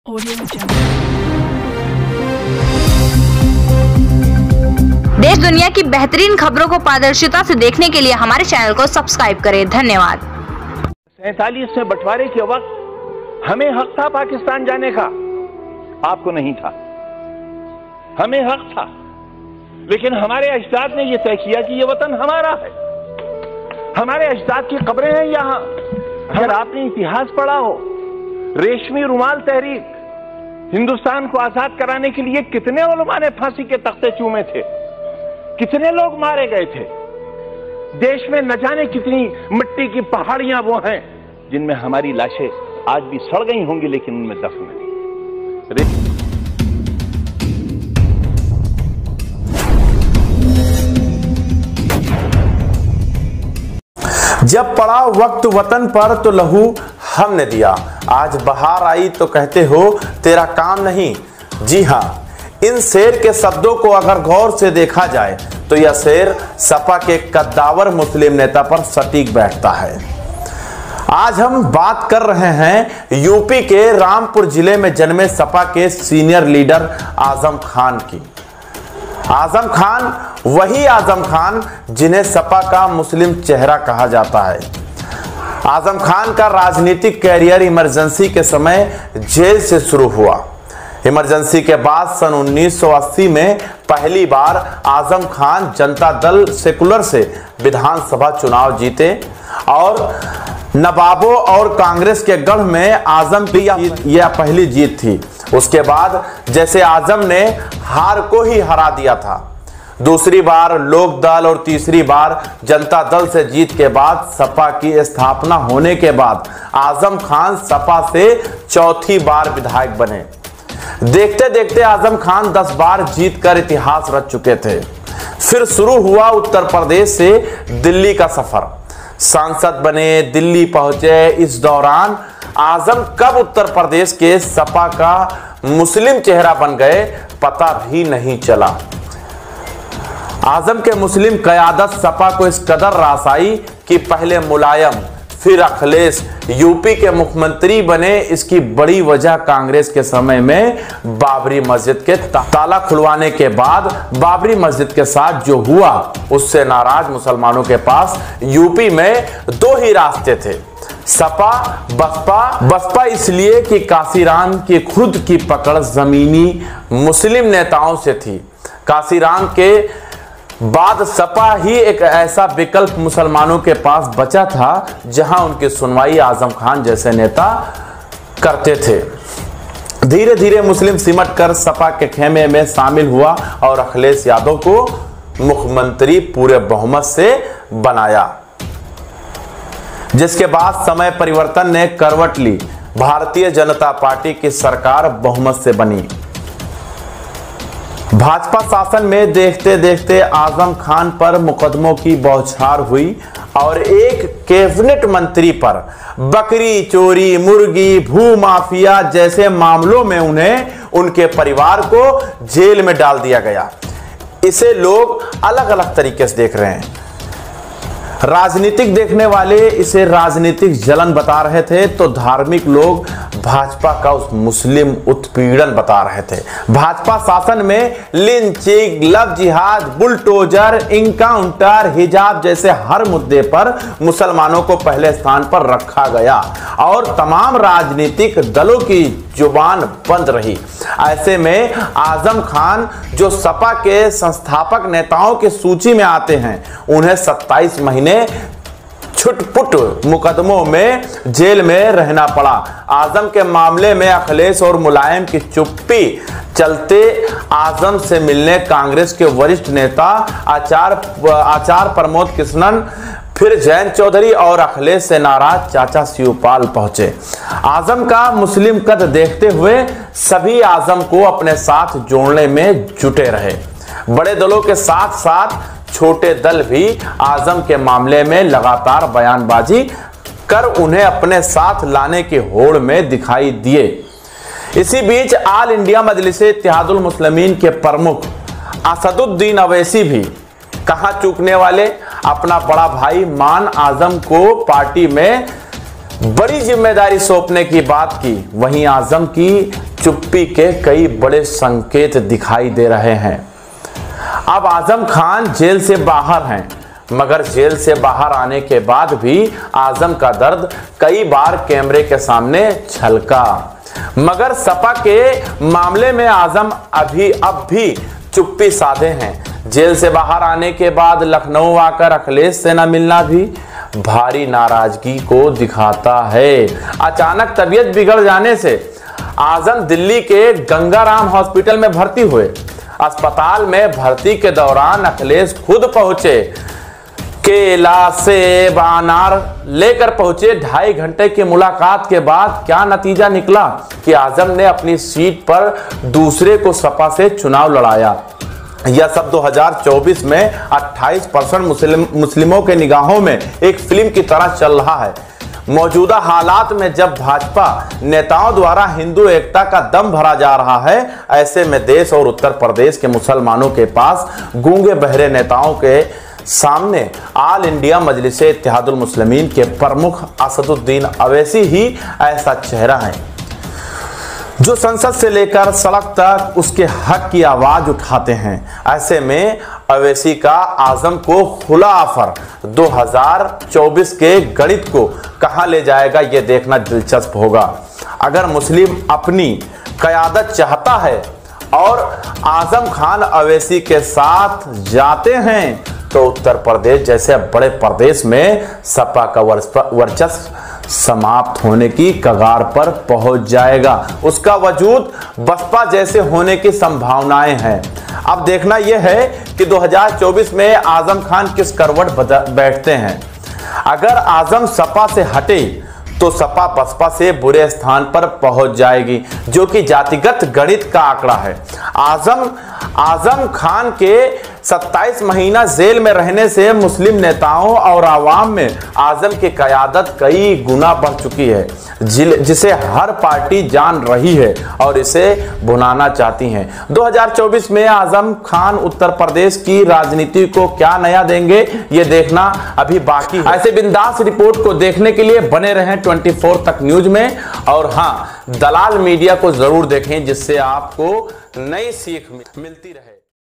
देश दुनिया की बेहतरीन खबरों को पारदर्शिता से देखने के लिए हमारे चैनल को सब्सक्राइब करें। धन्यवाद। 47 में बंटवारे के वक्त हमें हक था पाकिस्तान जाने का, आपको नहीं था। हमें हक था, लेकिन हमारे अजदाद ने यह तय किया कि यह वतन हमारा है, हमारे अजदाद की कब्रें हैं यहां। अगर आपने इतिहास पढ़ा हो, रेशमी रुमाल तहरीक, हिंदुस्तान को आजाद कराने के लिए कितने उलमा ने फांसी के तख्ते चूमे थे, कितने लोग मारे गए थे। देश में न जाने कितनी मिट्टी की पहाड़ियां वो हैं जिनमें हमारी लाशें आज भी सड़ गई होंगी, लेकिन उनमें दफन नहीं। जब पड़ा वक्त वतन पर तो लहू हमने दिया, आज बहार आई तो कहते हो तेरा काम नहीं। जी हाँ, इन शेर के शब्दों को अगर गौर से देखा जाए तो यह शेर सपा के कद्दावर मुस्लिम नेता पर सटीक बैठता है। आज हम बात कर रहे हैं यूपी के रामपुर जिले में जन्मे सपा के सीनियर लीडर आजम खान की। आजम खान वही आजम खान जिन्हें सपा का मुस्लिम चेहरा कहा जाता है। आजम खान का राजनीतिक कैरियर इमरजेंसी के समय जेल से शुरू हुआ। इमरजेंसी के बाद सन 1980 में पहली बार आजम खान जनता दल सेकुलर से विधानसभा चुनाव जीते और नवाबों और कांग्रेस के गढ़ में आजम की यह पहली जीत थी। उसके बाद जैसे आजम ने हार को ही हरा दिया था, दूसरी बार लोक दल और तीसरी बार जनता दल से जीत के बाद सपा की स्थापना होने के बाद आजम खान सपा से चौथी बार विधायक बने। देखते देखते आजम खान 10 बार जीतकर इतिहास रच चुके थे। फिर शुरू हुआ उत्तर प्रदेश से दिल्ली का सफर। सांसद बने, दिल्ली पहुंचे। इस दौरान आजम कब उत्तर प्रदेश के सपा का मुस्लिम चेहरा बन गए पता भी नहीं चला। आजम के मुस्लिम कयादत सपा को इस कदर रास आई कि पहले मुलायम फिर अखिलेश यूपी के मुख्यमंत्री बने। इसकी बड़ी वजह कांग्रेस के समय में बाबरी मस्जिद के ताला खुलवाने के बाद बाबरी मस्जिद के साथ जो हुआ, उससे नाराज मुसलमानों के पास यूपी में दो ही रास्ते थे, सपा बसपा। बसपा इसलिए कि काशीराम की खुद की पकड़ जमीनी मुस्लिम नेताओं से थी। काशीराम के बाद सपा ही एक ऐसा विकल्प मुसलमानों के पास बचा था जहां उनकी सुनवाई आजम खान जैसे नेता करते थे। धीरे धीरे मुस्लिम सिमट कर सपा के खेमे में शामिल हुआ और अखिलेश यादव को मुख्यमंत्री पूरे बहुमत से बनाया, जिसके बाद समय परिवर्तन ने करवट ली। भारतीय जनता पार्टी की सरकार बहुमत से बनी। भाजपा शासन में देखते देखते आजम खान पर मुकदमों की बौछार हुई और एक कैबिनेट मंत्री पर बकरी चोरी, मुर्गी, भू माफिया जैसे मामलों में उन्हें, उनके परिवार को जेल में डाल दिया गया। इसे लोग अलग अलग तरीके से देख रहे हैं। राजनीतिक देखने वाले इसे राजनीतिक जलन बता रहे थे तो धार्मिक लोग भाजपा का उस मुस्लिम उत्पीड़न बता रहे थे। भाजपा शासन में लिंचिंग, लव जिहाद, बुलडोजर, इनकाउंटर, हिजाब जैसे हर मुद्दे पर मुसलमानों को पहले स्थान पर रखा गया और तमाम राजनीतिक दलों की जुबान बंद रही। ऐसे में आजम खान जो सपा के संस्थापक नेताओं की सूची में आते हैं, उन्हें 27 महीने छुटपुट मुकदमों में जेल में रहना पड़ा। आजम के मामले में अखिलेश और मुलायम की चुप्पी चलते आजम से मिलने कांग्रेस के वरिष्ठ नेता आचार्य प्रमोद कृष्णन, फिर जयंत चौधरी और अखिलेश से नाराज चाचा शिवपाल पहुंचे। आजम का मुस्लिम कद देखते हुए सभी आजम को अपने साथ जोड़ने में जुटे रहे। बड़े दलों के साथ साथ छोटे दल भी आजम के मामले में लगातार बयानबाजी कर उन्हें अपने साथ लाने की होड़ में दिखाई दिए। इसी बीच आल इंडिया मजलिसे इत्तेहादुल मुस्लिमीन के प्रमुख असदुद्दीन अवैसी भी कहां चूकने वाले, अपना बड़ा भाई मान आजम को पार्टी में बड़ी जिम्मेदारी सौंपने की बात की। वहीं आजम की चुप्पी के कई बड़े संकेत दिखाई दे रहे हैं। अब आजम खान जेल से बाहर हैं, मगर जेल से बाहर आने के बाद भी आजम का दर्द कई बार कैमरे के सामने छलका। मगर सपा के मामले में आजम अब भी चुप्पी साधे हैं। जेल से बाहर आने के बाद लखनऊ आकर अखिलेश से न मिलना भी भारी नाराजगी को दिखाता है। अचानक तबीयत बिगड़ जाने से आजम दिल्ली के गंगाराम हॉस्पिटल में भर्ती हुए। अस्पताल में भर्ती के दौरान अखिलेश खुद पहुंचे। केला, सेब, अनार लेकर पहुंचे। 2.5 घंटे की मुलाकात के बाद क्या नतीजा निकला कि आजम ने अपनी सीट पर दूसरे को सपा से चुनाव लड़ाया। यह सब 2024 में 28% मुस्लिमों के निगाहों में एक फिल्म की तरह चल रहा है। मौजूदा हालात में जब भाजपा नेताओं द्वारा हिंदू एकता का दम भरा जा रहा है, ऐसे में देश और उत्तर प्रदेश के मुसलमानों के पास गूंगे बहरे नेताओं के सामने ऑल इंडिया मजलिस-ए इत्तेहादुल मुस्लिमीन के प्रमुख असदुद्दीन अवैसी ही ऐसा चेहरा है जो संसद से लेकर सड़क तक उसके हक की आवाज उठाते हैं। ऐसे में अवैसी का आजम को खुला ऑफर 2024 के गणित को कहां ले जाएगा, यह देखना दिलचस्प होगा। अगर मुस्लिम अपनी क़यादत चाहता है और आजम खान अवैसी के साथ जाते हैं तो उत्तर प्रदेश जैसे बड़े प्रदेश में सपा का वर्चस्व समाप्त होने की कगार पर पहुंच जाएगा। उसका वजूद बसपा जैसे होने की संभावनाएं हैं। अब देखना यह है कि 2024 में आजम खान किस करवट बैठते हैं। अगर आजम सपा से हटे तो सपा बसपा से बुरे स्थान पर पहुंच जाएगी, जो कि जातिगत गणित का आंकड़ा है। आजम खान के 27 महीना जेल में रहने से मुस्लिम नेताओं और आवाम में आजम की क़यादत कई गुना बढ़ चुकी है, जिसे हर पार्टी जान रही है और इसे भुनाना चाहती हैं। 2024 में आजम खान उत्तर प्रदेश की राजनीति को क्या नया देंगे, ये देखना अभी बाकी है। ऐसे बिंदास रिपोर्ट को देखने के लिए बने रहें 24 तक न्यूज में। और हाँ, दलाल मीडिया को जरूर देखें, जिससे आपको नई सीख मिलती रहे।